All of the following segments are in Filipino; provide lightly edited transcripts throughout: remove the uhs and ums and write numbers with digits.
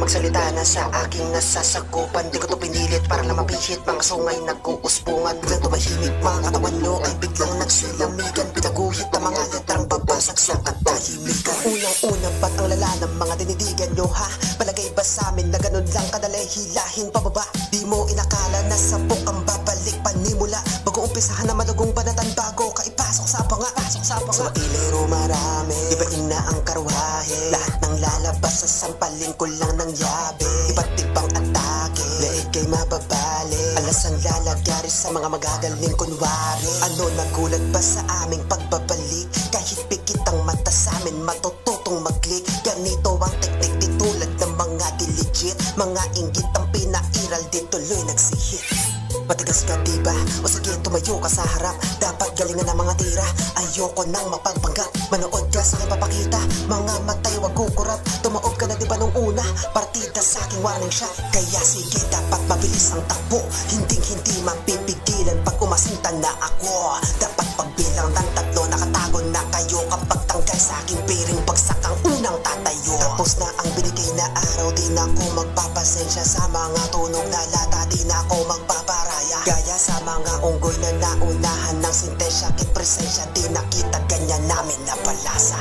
magsalita na sa aking nasasakupan. Di ko to pinilit para lang mapihit, mga sungay nag-uuspungan. Biglang tumahimik, mga katawan nyo ay biglang nagsilamigan. Pinaguhit ang mga letrang babasag sa katahimikan. Unang-una ba't ang lala ng mga dinidigan nyo ha? Palagay ba sa amin na ganun lang kadalay hilahin pababa? Di mo inakala na sabok ang babalik panimula. Bago umpisahan na malugong banatan bago ka ipasok sa panga. Sa ilero marami, ibain na ang karwahe. Lahat ng lalabas sa sampaling ko lang ng yabe. Iba't ibang atake, leeg kay mababali. Alas ang lalagari sa mga magagaling kunwari. Ano nagulat ba sa aming pagbabalik? Kahit pikit ang mata sa amin, matututong mag-click. Ganito ang teknik di tulad ng mga diligit. Mga inggit ang pinairal di tuloy nagsihit. Matigas ka diba? O sige tumayo ka sa harap. Dapat galingan ng mga tira. Ayoko nang mapagpanggap. Manood ka sa akin papakita. Mga matay wag kukurap. Tumaob ka na diba nung una? Partida sa aking warning shot. Kaya sige dapat mabilis ang takbo. Hindi mapipigilan pag umasinta na ako. Dapat pagbilang ng 3 nakatago na kayo. Kapag tanggal sa aking piring bagsak ang unang tatayo. Tapos na ang binigay na araw. Di na ako magpapasensya sa mga tunog na lata. Di na ako magpaparaya. Gaya sa mga unggoy na naunahan ng sintensya. Kit presensya di nakita ganyan namin na palasa.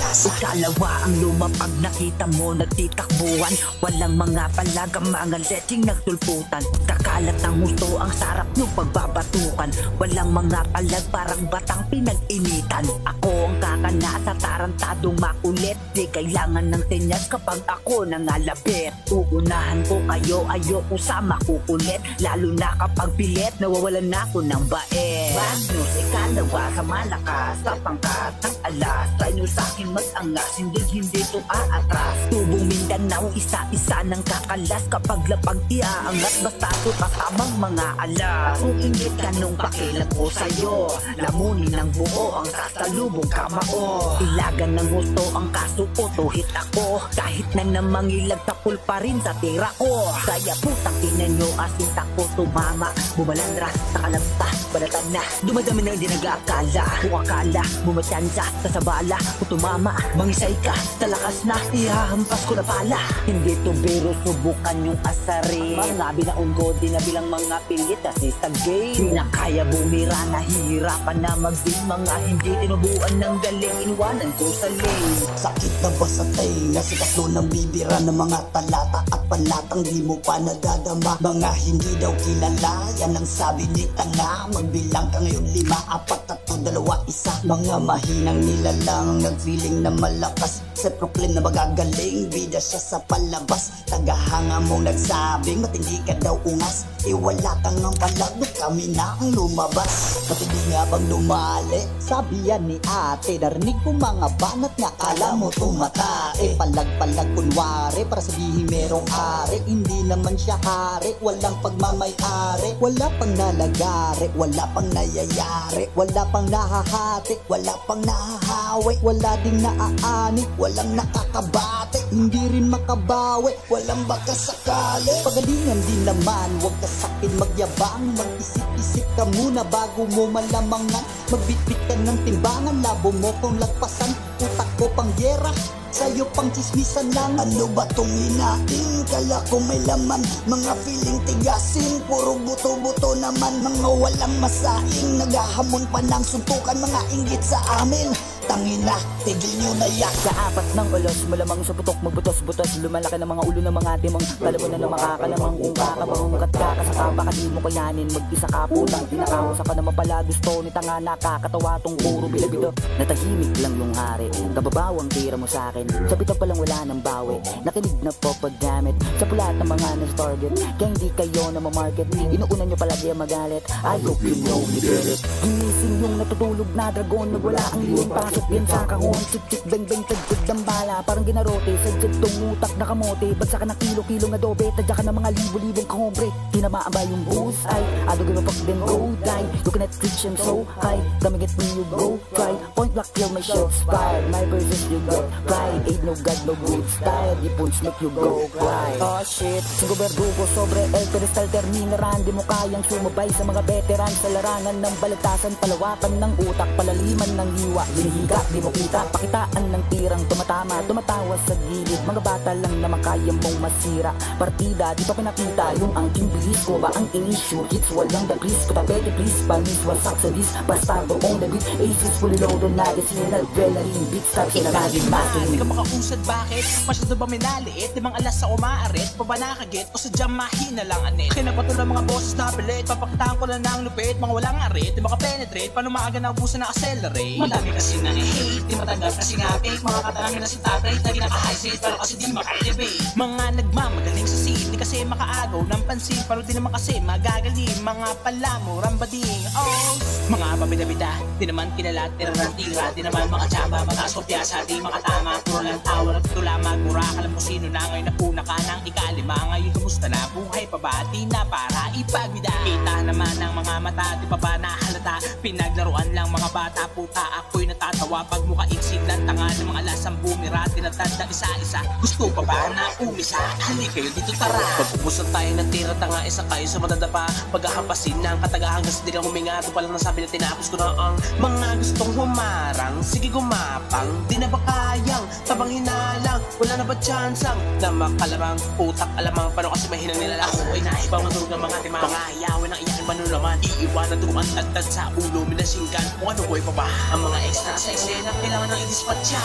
Ikalawa ang lumapag nakita mo nagtitakbuhan. Walang mga palagang mga leching nagtulputan. Kakalat ng gusto ang sarap nyo pagbabatukan. Walang mga palag parang batang pinag-initan. Ako ang kakanasa tarantadong makulit. Di kailangan ng tenyas kapag ako nangalabit. Uunahan ko kayo ayoko sa makukulit. Lalo na kapag pilit nawawalan na ako ng bait. Magnus ikalawa sa malakas sa pangkat ng alas. Tayo sa akin mag-angas hindi to aatras. Tubong Mindanao isa-isa ng kakalas. Kapag lapag iaangat basta to kasamang mga alas. Kung ingit ka nung pakilat ko sa'yo, lamunin ng buo ang sasalubong kamao. Ilagan ng gusto ang kasuko tuhit ako. Kahit na namangilag tapol pa rin sa tira ko. Kaya putang ina nyo asin tako tumama. Bumalandra sa kalabta balatan na. Dumadami na hindi nag-aakala. Kung akala bumatyansa sa sabala. Kung tumama mangisay ka sa lakas na ihahampas ko na pala. Hindi to biro subukan yung asari. Mga binaon ko din na bilang mga pilit kasi sa game. Di na kaya bumira nahihirapan na mag-win. Mga hindi tinubuan ng galing iniwanan ko sa lane. Sakit na ba sa tenga? Sikat ng bibira ng mga talata at palatang di mo pa nadadama. Mga hindi daw kilala, yan ang sabi ni tanga. Magbilang ka ngayon 5, 4, 3, 2, 1. Mga mahinang nilalang nagfeeling na malakas. Sa proclaim na magagaling, bida siya sa palabas. Tagahanga mong nagsabing matindi ka daw ungas. Wala kang ang palag, kami na ang lumabas. Matindi nga bang lumali? Sabi yan ni ate, narinig ko mga banat nga kala mo tumatae. Palag-palag kunwari para sabihin merong ari. Hindi naman siya hari, walang pagmamayari. Wala pang nalagari, wala pang nayayari. Wala pang nahahati, wala pang nahahawi. Wala ding naaani, walang nakakabate. Hindi rin makabawi, walang makasakali. Pagalingan din naman, huwag ka sakin magyabang. Mag-isip-isip ka muna bago mo malamangan. Magbitbit ka ng timbangan, labo mo kong lagpasan. Utak ko pang gyera, sa'yo pang chismisan lang. Ano ba tong hinaing? Kala ko may laman. Mga feeling tigasin, puro buto-buto naman. Mga walang masaing, naghahamon pa ng suntukan. Mga inggit sa amin, tangina, tigil nyo na yak. Sa apat ng ulos, malamang sa putok, magbutos-butos. Lumalaki ng mga ulo ng mga timong talabon na makakalamang. Kung kakabangungat ka sa kapa, di mo kayanin. Mag-isa ka putang tinakawa ka naman pala. Gusto ni tanga nakakatawa tong puro bilabito. Natahimik lang yung hari, kababawang tira mo sa akin. Sa bitaw palang wala ng bawi, nakinig na po pagdamit. Sa pulat ng mga nas-target, kaya hindi kayo na mamarket. Inuunan nyo palagi ang magalit, I hope you know you get it. Ginising yung natutulog na dragon, nagwala ang iyong pasok yan sa kahon. Sip-sip, beng-beng, tagtid ng bala, parang ginarote. Sadyad tong utak na kamote, bagsa ka ng kilo-kilong adobe. Tadya ka ng mga libo-libong kahombre, tinamaan ba yung bullseye? I don't give a fuck then go die. cannot reach him so high. Coming at me, you go try. Point blank, kill my shots fired. My verses, you got pride. Ain't no god, no good style. Di punch make you go cry. Oh shit, singgo verdugo sobre el pedestal terminaran. Di mo kayang sumabay sa mga veteran. Sa larangan ng balatasan, palawakan ng utak, palaliman ng hiwa. Hinihiga, di mo kita, pakitaan ng tirang tumatama, tumatawa sa gilid. Mga bata lang naman kaya mong masira. Partida, di pa pinakita yung angking bilis ko ba ang issue. Hits, walang dagris, katapete please. Panis, wasak sa dis, bastardo on the beat. Aces, fully loaded, magazine, adrenaline, beat start, kinakagin, mastering. Di ka makausad, bakit? Masyado ba minaliit? Di bang alas sa umaarit? Pa ba nakagit? O sadyang mahina lang anit? Kinapatulang mga boses na pilit, papakitaan ko lang ng lupit. Mga walang arit, di makapenetrate, paano maaga na ubusan na accelerate? Madami kasi nang hate, di matanggap kasi nga fake. Mga katanangin na si tatay, lagi naka-high seat, pero kasi di maka-elevate. Mga nagmamagaling sa scene, di kasi makaagaw ng pansin, pero di naman kasi magagaling. Mga palamo, rambading, oh. Mga pabida-bida, di naman kinala, tira-tira, di naman mga tsaba, mataas ko piyasa, di makatama. Puro lang tawa, nagtutula, magmura, alam mo sino na ngayon, napuna ka ng ikalima. Ngayon, kamusta na? Buhay pa ba? Di na para ipagwida. Kita naman ng mga mata, di pa ba nahalata? Pinaglaruan lang mga bata, puta, ako'y natatawa. Pag mukha iksig lang tanga ng mga lasang bumira, tinatad na isa-isa. Gusto pa ba na umisa? Hali kayo dito, tara. Pag-ubusan tayo ng tira, tanga, isa kayo sa madadapa. Paghahampasin ng katagahan, kasi di ka huminga. Ito palang nasabi na tinapos ko na ang mga gustong humarang. Sige gumapang, di na ba kayang tabang hinalang? Wala na ba tsansang na makalamang utak alamang? Paano kasi mahinang nila ako ay naibang matulog ng mga timang. Mga hayawin ang iyakin manulaman, iiwanan duman tagtad sa ulo, minasinggan kung ano boy pa ba ang mga extra sa eksena, kailangan ng i-dispatcha.